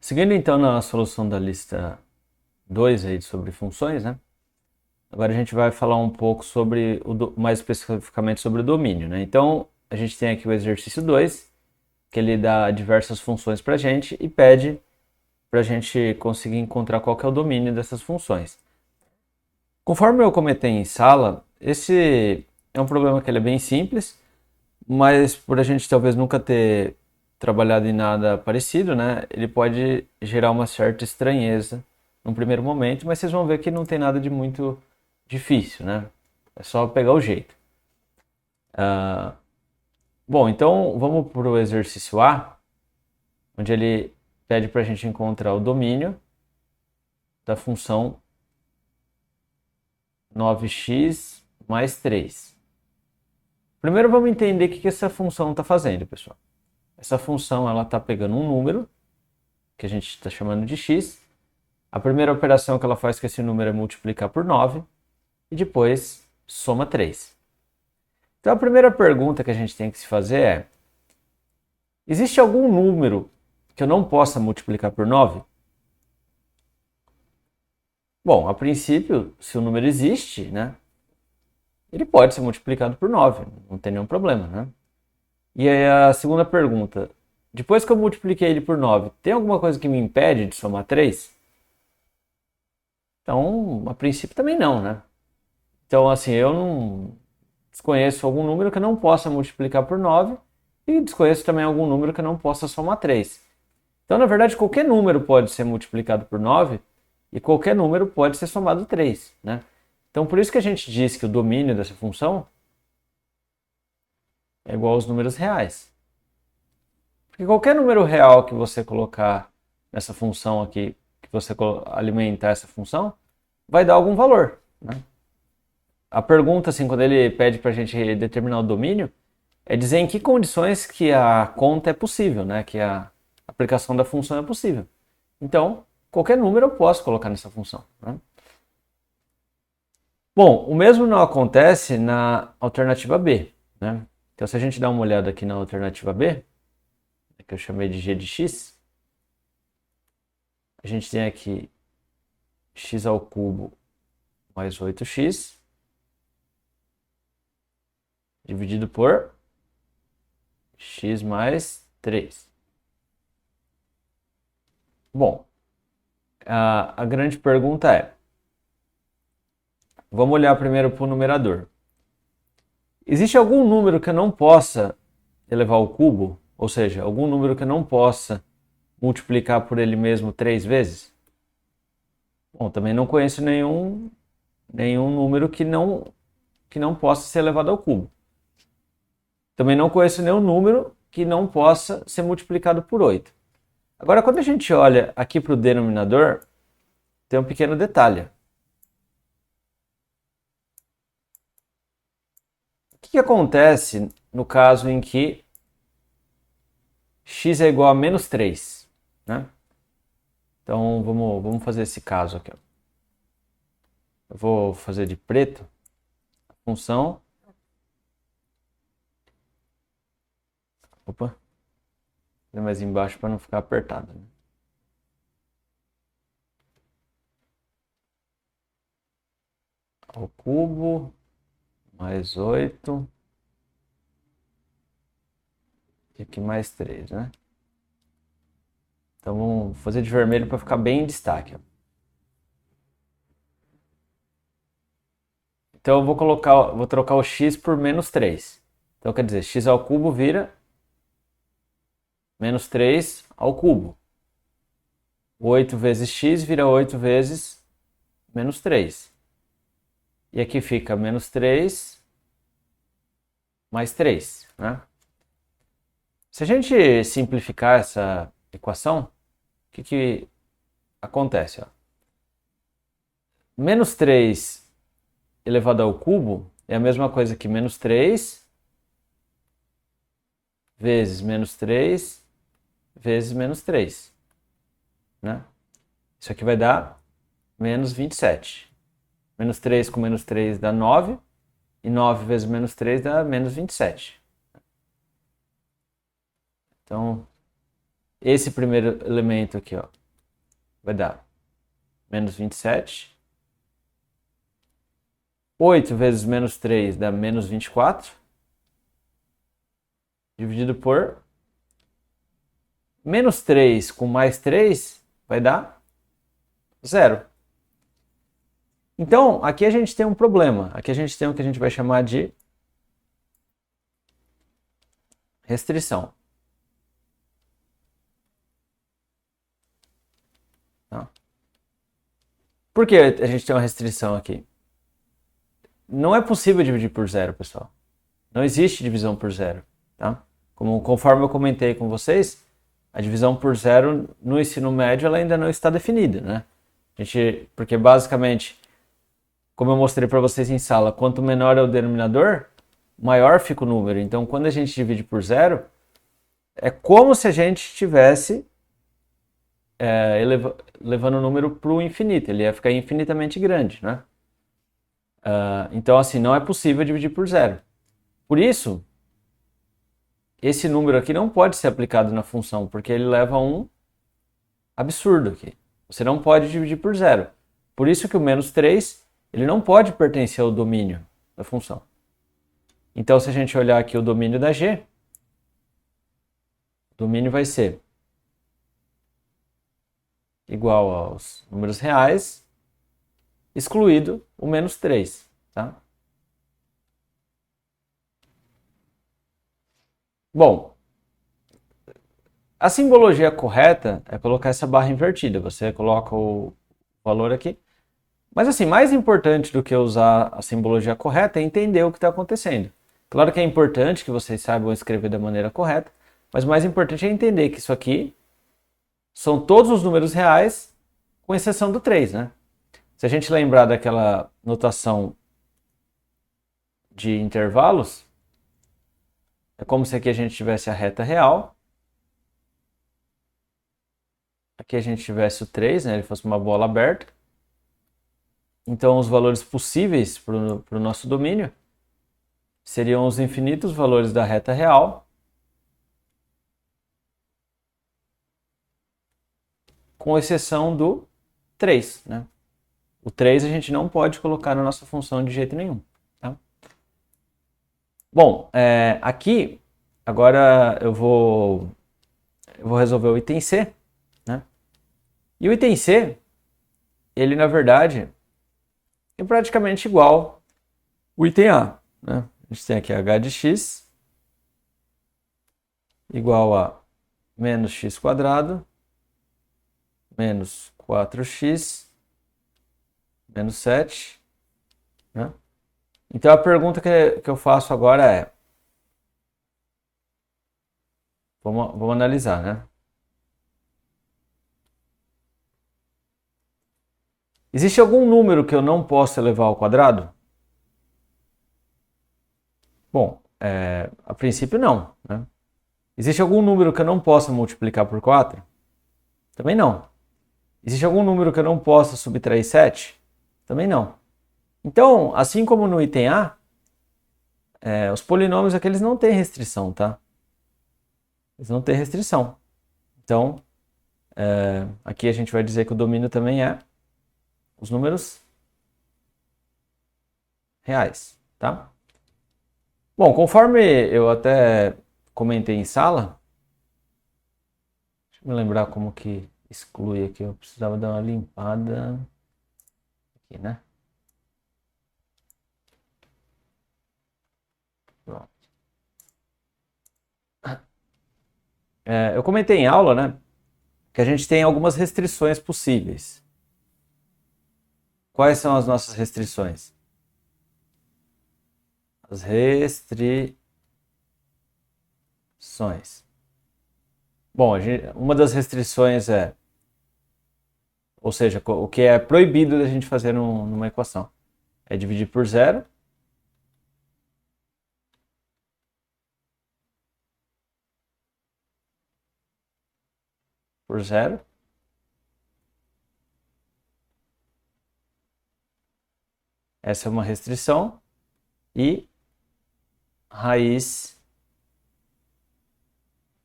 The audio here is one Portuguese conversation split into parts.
Seguindo então na solução da lista 2 aí sobre funções, né? Agora a gente vai falar um pouco sobre, mais especificamente sobre o domínio, né? Então a gente tem aqui o exercício 2, que ele dá diversas funções para a gente e pede para a gente conseguir encontrar qual que é o domínio dessas funções. Conforme eu comentei em sala, esse é um problema que ele é bem simples, mas por a gente talvez nunca ter trabalhado em nada parecido, né? Ele pode gerar uma certa estranheza num primeiro momento, mas vocês vão ver que não tem nada de muito difícil, né? É só pegar o jeito. Bom, então vamos para o exercício A, onde ele pede para a gente encontrar o domínio da função 9x mais 3. Primeiro vamos entender o que essa função está fazendo, pessoal. Essa função ela está pegando um número, que a gente está chamando de x. A primeira operação que ela faz com esse número é multiplicar por 9 e depois soma 3. Então a primeira pergunta que a gente tem que se fazer é: existe algum número que eu não possa multiplicar por 9? Bom, a princípio, se o número existe, né, ele pode ser multiplicado por 9, não tem nenhum problema, né? E aí a segunda pergunta: depois que eu multipliquei ele por 9, tem alguma coisa que me impede de somar 3? Então, a princípio também não, né? Então, assim, eu não desconheço algum número que eu não possa multiplicar por 9 e desconheço também algum número que eu não possa somar 3. Então, na verdade, qualquer número pode ser multiplicado por 9 e qualquer número pode ser somado 3, né? Então, por isso que a gente diz que o domínio dessa função é igual aos números reais. Porque qualquer número real que você colocar nessa função aqui, que você alimentar essa função, vai dar algum valor, né? A pergunta, assim, quando ele pede para a gente determinar o domínio, é dizer em que condições que a conta é possível, né? Que a aplicação da função é possível. Então, qualquer número eu posso colocar nessa função, né? Bom, o mesmo não acontece na alternativa B, né? Então, se a gente dá uma olhada aqui na alternativa B, que eu chamei de g de x, a gente tem aqui x ao cubo mais 8x dividido por x mais 3. Bom, a grande pergunta é, vamos olhar primeiro para o numerador. Existe algum número que eu não possa elevar ao cubo? Ou seja, algum número que eu não possa multiplicar por ele mesmo 3 vezes? Bom, também não conheço nenhum número que não possa ser elevado ao cubo. Também não conheço nenhum número que não possa ser multiplicado por 8. Agora, quando a gente olha aqui para o denominador, tem um pequeno detalhe. O que acontece no caso em que x é igual a menos 3, né? Então, vamos fazer esse caso aqui. Eu vou fazer de preto a função. Opa, mais embaixo para não ficar apertado, né? Ao cubo mais 8 e aqui mais 3, né? Então vamos fazer de vermelho para ficar bem em destaque. Então eu vou trocar o x por menos 3. Então quer dizer, x ao cubo vira menos 3 ao cubo. 8 vezes x vira 8 vezes menos 3. E aqui fica menos 3 mais 3, né? Se a gente simplificar essa equação, o que acontece? Ó? Menos 3 elevado ao cubo é a mesma coisa que menos 3 vezes menos 3 vezes menos 3, né? Isso aqui vai dar menos 27. Menos 3 com menos 3 dá 9, e 9 vezes menos 3 dá menos 27. Então, esse primeiro elemento aqui, ó, vai dar menos 27. 8 vezes menos 3 dá menos 24. Dividido por menos 3 com mais 3 vai dar 0. Então, aqui a gente tem um problema. Aqui a gente tem o que a gente vai chamar de restrição. Tá? Por que a gente tem uma restrição aqui? Não é possível dividir por zero, pessoal. Não existe divisão por zero. Tá? Conforme eu comentei com vocês, a divisão por zero no ensino médio ela ainda não está definida. Né? Porque basicamente, como eu mostrei para vocês em sala, quanto menor é o denominador, maior fica o número. Então, quando a gente divide por zero, é como se a gente estivesse levando o número para o infinito. Ele ia ficar infinitamente grande, né? Então, assim, não é possível dividir por zero. Por isso, esse número aqui não pode ser aplicado na função, porque ele leva a um absurdo aqui. Você não pode dividir por zero. Por isso que o menos 3, ele não pode pertencer ao domínio da função. Então, se a gente olhar aqui o domínio da G, o domínio vai ser igual aos números reais, excluído o menos 3. Tá? Bom, a simbologia correta é colocar essa barra invertida. Você coloca o valor aqui. Mas assim, mais importante do que usar a simbologia correta é entender o que está acontecendo. Claro que é importante que vocês saibam escrever da maneira correta, mas o mais importante é entender que isso aqui são todos os números reais, com exceção do 3, né? Se a gente lembrar daquela notação de intervalos, é como se aqui a gente tivesse a reta real, aqui a gente tivesse o 3, né? Ele fosse uma bola aberta. Então, os valores possíveis para o nosso domínio seriam os infinitos valores da reta real, com exceção do 3. Né? O 3 a gente não pode colocar na nossa função de jeito nenhum. Tá? Bom, aqui, agora eu vou resolver o item C. Né? E o item C, ele na verdade é praticamente igual o item A. Né? A gente tem aqui h de x igual a menos x quadrado menos 4x menos 7. Né? Então a pergunta que eu faço agora é, vamos analisar, né? Existe algum número que eu não possa elevar ao quadrado? Bom, a princípio não. Né? Existe algum número que eu não possa multiplicar por 4? Também não. Existe algum número que eu não possa subtrair 7? Também não. Então, assim como no item A, os polinômios aqui eles não têm restrição, tá? Eles não têm restrição. Então, aqui a gente vai dizer que o domínio também é os números reais, tá? Bom, conforme eu até comentei em sala, deixa eu me lembrar como que exclui aqui, eu precisava dar uma limpada aqui, né? Pronto. Eu comentei em aula, né, que a gente tem algumas restrições possíveis. Quais são as nossas restrições? As restrições. Bom, uma das restrições ou seja, o que é proibido da gente fazer numa equação, é dividir por zero. Por zero. Essa é uma restrição. E raiz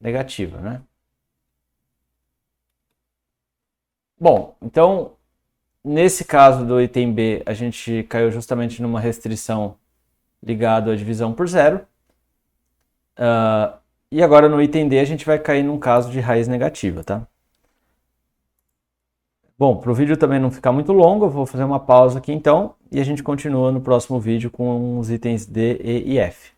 negativa, né? Bom, então, nesse caso do item B, a gente caiu justamente numa restrição ligada à divisão por zero. E agora no item D a gente vai cair num caso de raiz negativa, tá? Bom, para o vídeo também não ficar muito longo, eu vou fazer uma pausa aqui então e a gente continua no próximo vídeo com os itens D, E e F.